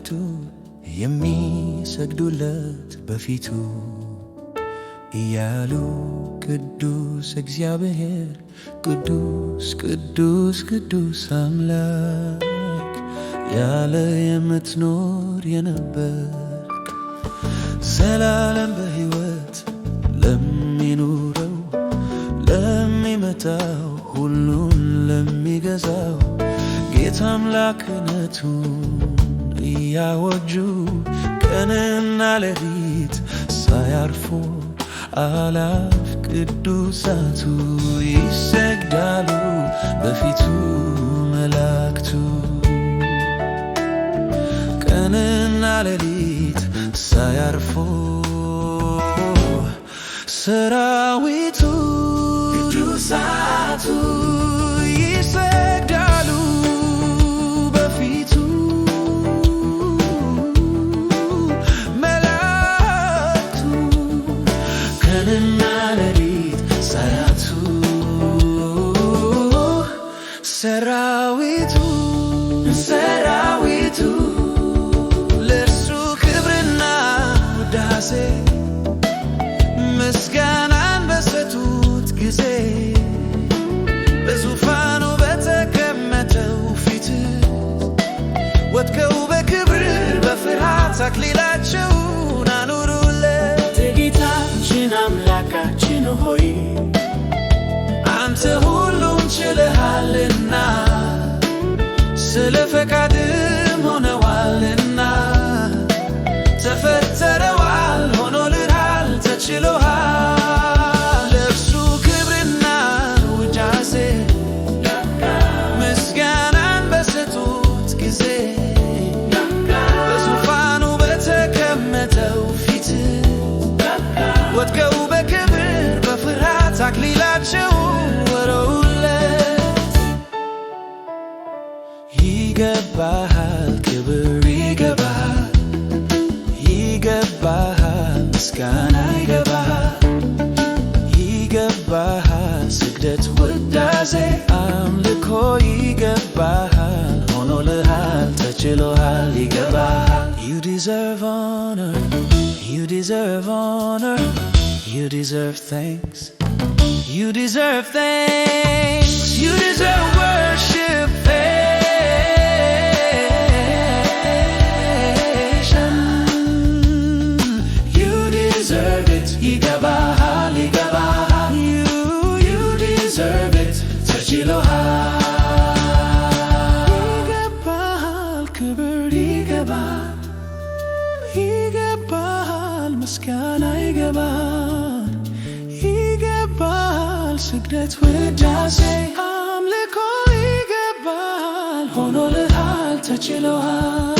መላእክቱ የሚሰግዱለት በፊቱ እያሉ ቅዱስ እግዚአብሔር ቅዱስ ቅዱስ ቅዱስ አምላክ ያለ የምትኖር የነበርክ ዘላለም በሕይወት ለሚኖረው ለሚመጣው ሁሉን ለሚገዛው ጌታ አምላክነቱን እያወጁ ቀንና ሌሊት ሳያርፉ አላፍ ቅዱሳቱ ይሰግዳሉ በፊቱ መላእክቱ ቀንና ሌሊት ሳያርፉ ሰራዊቱ ቅዱሳቱ ይሰግዳሉ በፊቱ መላእክቱ ቀንና ሌሊት ሳያቱ ሰራዊቱ ለእርሱ ክብርና ውዳሴ ምስጋናን በሰጡት ጊዜ በዙፋኑ በተቀመጠው ፊት ወድቀው በክብር በፍርሃት አክሊላቸውን አኖሩለት። ጌታችን አምላካችን ሆይ አንተ ሁሉን ችለሃልና ስለ ፈቃድም ሆነዋልና ተፈጠረዋል ሆኖልሃል ተችሎሃል። ለእርሱ ክብርና ውዳሴ ምስጋናን በሰጡት ጊዜ በዙፋኑ በተቀመጠው ፊት ወድቀው በክብር በፍርሃት አክሊላቸውን ወረውለት። ይገባሃል ክብር ይገባሃል ይገባሃል ምስጋና ይገባሃል ስግደት ውዳሴ አምልኮ ይገባሃል ሆኖልሃል ተችሎሃል ይገባሃል። You deserve honor, you deserve honor, you deserve thanks, you deserve thanks, you deserve worship. ይገባሃል ይገባሃል you deserve it ተችሎሃል ይገባሃል ክብር ይገባሃል ምስጋና ይገባሃል ስግደት ውዳሴ አምልኮ ይገባሃል ሆኖልሃል ተችሎሃል